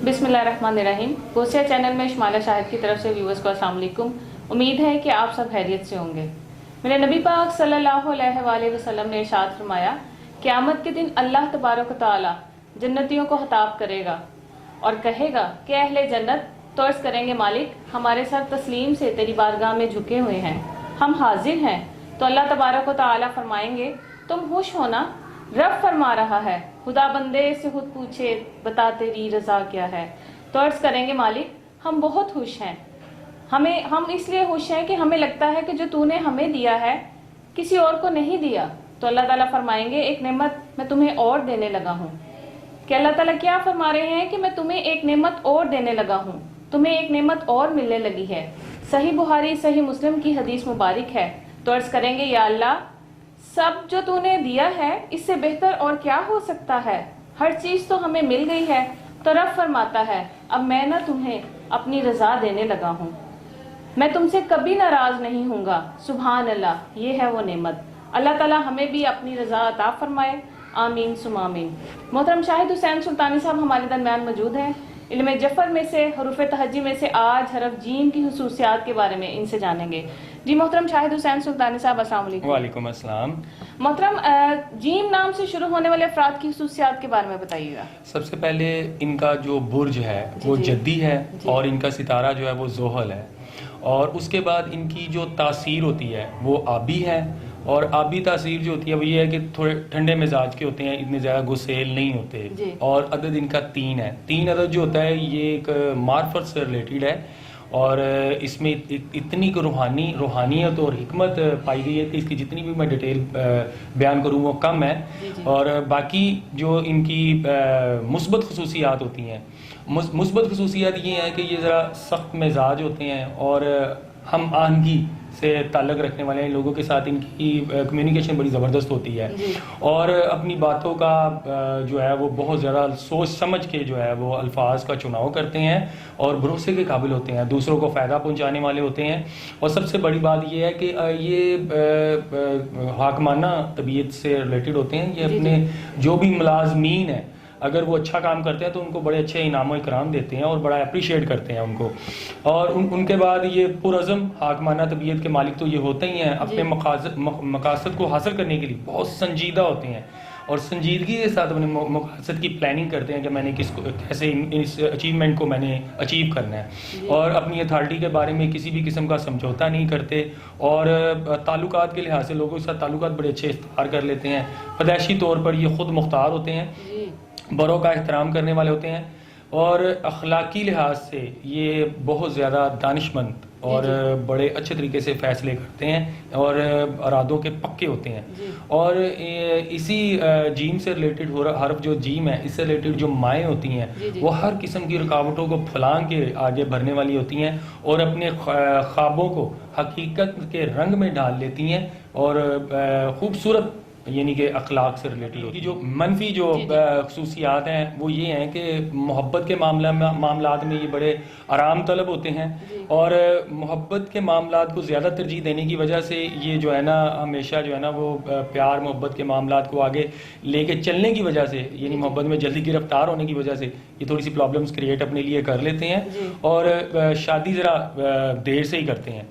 बिस्मिल्लाहिर्रहमानिर्रहीम। गोसिया चैनल में शमाला शाहिद की तरफ से व्यूअर्स को अस्सलाम वालेकुम। उम्मीद है कि आप सब खैरियत से होंगे। मेरे नबी पाक सल्लल्लाहु अलैहि वसल्लम ने इरशाद फरमाया, क़यामत के दिन अल्लाह तबारक व तआला जन्नतियों को खिताब करेगा और कहेगा कि अहले जन्नत तो अर्ज़ करेंगे, मालिक हमारे सर तस्लीम से तेरी बारगाह में झुके हुए हैं, हम हाजिर हैं। तो अल्लाह तबारक व तआला फरमाएंगे, तुम खुश हो ना? रब फरमा रहा है, खुदा बंदे से खुद पूछे बता तेरी रज़ा क्या है। तो अर्ज़ करेंगे, मालिक हम बहुत खुश हैं, हम इसलिए खुश हैं कि हमें लगता है कि जो तूने हमें दिया है किसी और को नहीं दिया। तो अल्लाह ताला फरमाएंगे, एक नेमत मैं तुम्हें और देने लगा हूँ। कि अल्लाह ताला क्या फरमा रहे हैं कि मैं तुम्हें एक नेमत और देने लगा हूँ, तुम्हें एक नेमत और मिलने लगी है। सही बुखारी सही मुस्लिम की हदीस मुबारक है। तो अर्ज़ करेंगे, या अल्लाह सब जो तूने दिया है इससे बेहतर और क्या हो सकता है, हर चीज़ तो हमें मिल गई है। तो रब फरमाता है, अब मैं ना तुम्हें अपनी रज़ा देने लगा हूँ, मैं तुमसे कभी नाराज़ नहीं हूँगा। सुभान अल्लाह, ये है वो नेमत। अल्लाह ताला हमें भी अपनी रज़ा अता फरमाए, आमीन सुम आमीन। मोहतरम शाहिद हुसैन सुल्तानी साहब हमारे दरमियान मौजूद हैं। इल्म जफ़र में से हरूफ तहज्जी में से आज हरफ जीम की हुसूसियात के बारे में इनसे जानेंगे। जी मोहतरम शाहिद हुसैन सुल्तानी साहब, अस्सलाम वालेकुम। वालेकुम अस्सलाम। मोहतरम, जीम नाम से शुरू होने वाले अफराद की हुसूसियात के बारे में बताइएगा। सबसे पहले इनका जो बुर्ज है वो जद्दी है और इनका सितारा जो है वो ज़ोहल है। और उसके बाद इनकी जो तासीर होती है वो आबी है। और आबी तासीर जो होती है वो ये है कि थोड़े ठंडे मिजाज के होते हैं, इतने ज़्यादा गुस्सेल नहीं होते। और अदद इनका 3 है। 3 अदद जो होता है ये एक मार्फत से रिलेटेड है और इसमें इतनी रूहानियत और हिकमत पाई गई है कि इसकी जितनी भी मैं डिटेल बयान करूँ वो कम है। और बाकी जो इनकी मुस्बत खसूसियात होती हैं, मुस्बत खसूसियात ये हैं कि ये ज़रा सख्त मिजाज होते हैं और हम आहंगी से ताल्लुक़ रखने वाले लोगों के साथ इनकी कम्युनिकेशन बड़ी ज़बरदस्त होती है। और अपनी बातों का जो है वो बहुत ज़्यादा सोच समझ के जो है वो अल्फाज का चुनाव करते हैं और भरोसे के काबिल होते हैं, दूसरों को फ़ायदा पहुंचाने वाले होते हैं। और सबसे बड़ी बात ये है कि ये हाकमाना तबीयत से रिलेटेड होते हैं। ये अपने जो भी मुलाजमीन हैं अगर वो अच्छा काम करते हैं तो उनको बड़े अच्छे इनाम इकराम देते हैं और बड़ा अप्रिशिएट करते हैं उनको। और उनके बाद ये पुरअज़म हाकमाना तबीयत के मालिक तो ये होते ही हैं, अपने मकासद को हासिल करने के लिए बहुत संजीदा होते हैं और संजीदगी के साथ अपने मकासद की प्लानिंग करते हैं कि मैंने कैसे इस अचीवमेंट को मैंने अचीव करना है। और अपनी अथॉरिटी के बारे में किसी भी किस्म का समझौता नहीं करते और ताल्लुकात के लिहाज से लोगों के साथ ताल्लुकात बड़े अच्छे इख्तियार कर लेते हैं। पैदाइशी तौर पर ये ख़ुद मुख्तार होते हैं, बड़ों का एहतराम करने वाले होते हैं और अखलाकी लिहाज से ये बहुत ज़्यादा दानिशमंद और बड़े अच्छे तरीके से फ़ैसले करते हैं और इरादों के पक्के होते हैं। और इसी जीम से रिलेटेड हर्फ जो जीम है इससे रिलेटेड जो माएँ होती हैं वो हर किस्म की रुकावटों को फलांग के आगे बढ़ने वाली होती हैं और अपने ख्वाबों को हकीकत के रंग में डाल लेती हैं और खूबसूरत यानी कि अखलाक से रिलेटेड होती है। जो मनफी जो खसूसियात हैं वो ये हैं कि मोहब्बत के मामलात में ये बड़े आराम तलब होते हैं और मोहब्बत के मामलात को ज़्यादा तरजीह देने की वजह से ये जो है ना हमेशा जो है ना वो प्यार मोहब्बत के मामलात को आगे लेके चलने की वजह से यानी मोहब्बत में जल्दी गिरफ्तार होने की वजह से ये थोड़ी सी प्रॉब्लम्स क्रिएट अपने लिए कर लेते हैं और शादी ज़रा देर से ही करते हैं।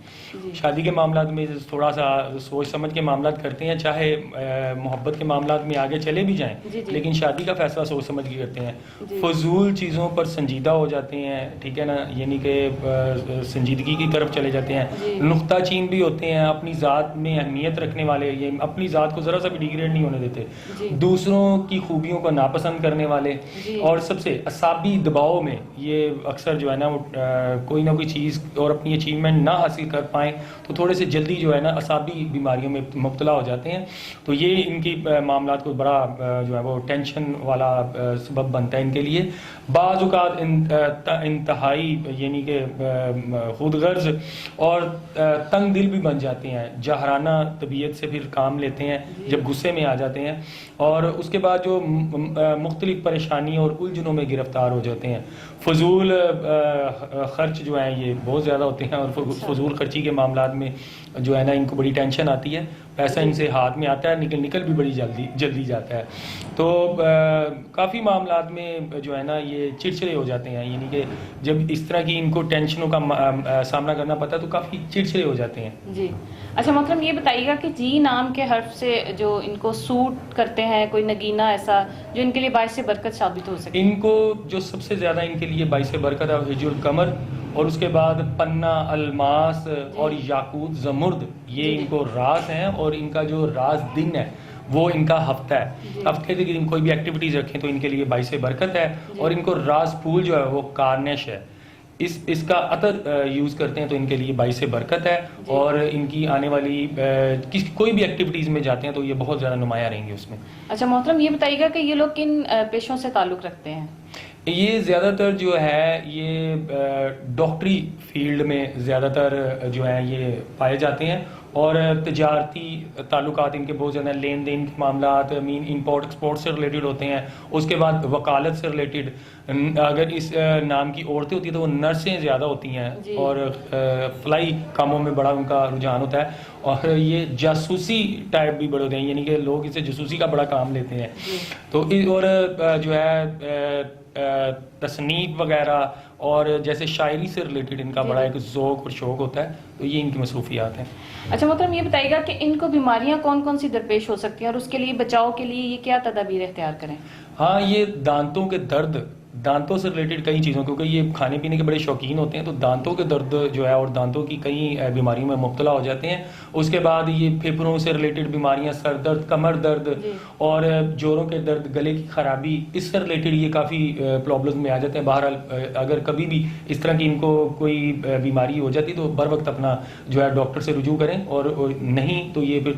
शादी के मामलात में थोड़ा सा सोच समझ के मामलात करते हैं, चाहे मोहब्बत के मामलात में आगे चले भी जाएं लेकिन शादी का फैसला सोच समझ के करते हैं। फजूल चीज़ों पर संजीदा हो जाते हैं, ठीक है ना, यानी कि संजीदगी की तरफ चले जाते हैं। नुक्ता चीन भी होते हैं, अपनी ज़ात में अहमियत रखने वाले, ये अपनी ज़ात को ज़रा सा भी डिग्रेड नहीं होने देते, दूसरों की खूबियों को नापसंद करने वाले। और सबसे असाबी दबाव में ये अक्सर जो है ना वो कोई ना कोई चीज़ और अपनी अचीवमेंट ना हासिल कर पाएँ तो थोड़े से जल्दी जो है ना असाबी बीमारियों में मुब्तला हो जाते हैं। तो ये इनकी मामलात को बड़ा जो है वो टेंशन वाला सबब बनता है इनके लिए। बाज़ औक़ात इंतहाई यानी कि खुदगर्ज और तंग दिल भी बन जाते हैं, जहराना तबीयत से फिर काम लेते हैं जब गुस्से में आ जाते हैं और उसके बाद जो मुख्तलिफ परेशानी और उलझनों में गिरफ्तार हो जाते हैं। फजूल खर्च जो हैं ये बहुत ज़्यादा होते हैं और फजूल खर्ची के मामलात में जो है ना इनको बड़ी टेंशन आती है, पैसा इनसे हाथ में आता है, निकल भी बड़ी जल्दी जाता है। तो काफ़ी मामलात में जो है ना ये चिड़चिड़े हो जाते हैं, यानी कि जब इस तरह की इनको टेंशनों का सामना करना पड़ता है तो काफ़ी चिड़चिड़े हो जाते हैं। जी अच्छा मोहतरम, ये बताइएगा कि जी नाम के हर्फ से जो इनको सूट करते हैं, कोई नगीना ऐसा जो इनके लिए बाइस बरकत साबित हो सके? इनको जो सबसे ज़्यादा इनके लिए बाइस बरकत है हिजुल कमर, और उसके बाद पन्ना, अलमास और याकूत ज़मुर्द, ये इनको राज हैं। और इनका जो राज दिन है वो इनका हफ्ता है। हफ्ते के दिन कोई भी एक्टिविटीज़ रखें तो इनके लिए बाइस बरकत है। और इनको राज फूल जो है वो कारनेश है, इसका अतर यूज़ करते हैं तो इनके लिए बाइस बरकत है। और इनकी आने वाली कोई भी एक्टिविटीज़ में जाते हैं तो ये बहुत ज़्यादा नुमाया रहेंगे उसमें। अच्छा मोहतरम, ये बताइएगा कि ये लोग किन पेशों से ताल्लुक़ रखते हैं? ये ज़्यादातर जो है ये डॉक्टरी फील्ड में ज़्यादातर जो है ये पाए जाते हैं। और तजारती ताल्लुकात इनके बहुत ज़्यादा, लेन देन के मामलात, मीन इंपोर्ट एक्सपोर्ट से रिलेटेड होते हैं। उसके बाद वकालत से रिलेटेड, अगर इस नाम की औरतें होती हैं तो वो नर्सें ज़्यादा होती हैं। और फलाई कामों में बड़ा उनका रुझान होता है। और ये जासूसी टाइप भी बड़े होते हैं, यानी कि लोग इसे जासूसी का बड़ा काम लेते हैं। तो और जो है तसनीफ वगैरह और जैसे शायरी से रिलेटेड इनका बड़ा एक ज़ौक़ और शौक़ होता है, तो ये इनकी मसरूफियात हैं। अच्छा मोहतरम, ये बताइएगा कि इनको बीमारियां कौन कौन सी दरपेश हो सकती हैं और उसके लिए बचाव के लिए ये क्या तदाबीर इख्तियार करें? हाँ, ये दांतों के दर्द, दांतों से रिलेटेड कई चीज़ों, क्योंकि ये खाने पीने के बड़े शौकीन होते हैं, तो दांतों के दर्द जो है और दांतों की कई बीमारियों में मुब्तला हो जाते हैं। उसके बाद ये फेफड़ों से रिलेटेड बीमारियां, सर दर्द, कमर दर्द और जोड़ों के दर्द, गले की खराबी, इससे रिलेटेड ये काफ़ी प्रॉब्लम्स में आ जाते हैं। बहरहाल अगर कभी भी इस तरह की इनको कोई बीमारी हो जाती तो बर वक्त अपना जो है डॉक्टर से रुजू करें, और नहीं तो ये फिर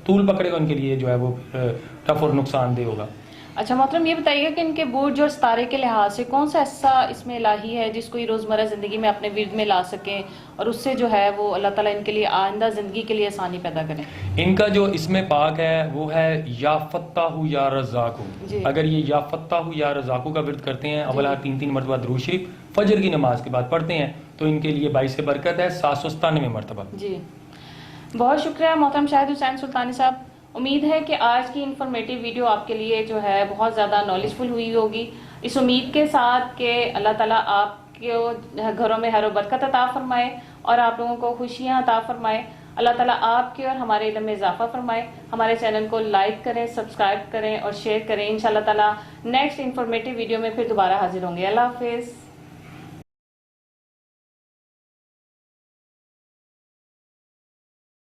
तूल पकड़ेगा, उनके लिए जो है वो टफ और नुकसानदेह होगा। अच्छा मोहतरम, ये बताइएगा कि इनके बुर्ज और सितारे के लिहाज से कौन सा ऐसा इसमें इलाही है जिसको ये रोज़मर्रा ज़िंदगी में अपने विर्द में ला सकें और उससे जो है वो अल्लाह ताला इनके लिए आइंदा ज़िंदगी के लिए आसानी पैदा करें? इनका जो इसमें पाक है वो है या फत्ताहु या रज़ाकु। अगर ये या फत्ताहु या रज़ाकु का विर्द करते हैं, अवला 3 मरतबा दुरूद शरीफ फजर की नमाज के बाद पढ़ते हैं, तो इनके लिए बाइस बरकत है 797 मरतबा। जी बहुत शुक्रिया मोहतरम शाहिद हुसैन सुल्तानी साहब। उम्मीद है कि आज की इन्फॉर्मेटिव वीडियो आपके लिए जो है बहुत ज़्यादा नॉलेजफुल हुई होगी। इस उम्मीद के साथ कि अल्लाह ताला आपके घरों में हर बरकत अता फरमाए और आप लोगों को खुशियाँ अता फरमाए। अल्लाह ताला आपके और हमारे इल्म में इजाफा फरमाए। हमारे चैनल को लाइक करें, सब्सक्राइब करें और शेयर करें। इंशाअल्लाह ताला नेक्स्ट इन्फॉर्मेटिव वीडियो में फिर दोबारा हाजिर होंगे। अल्लाह हाफिज़।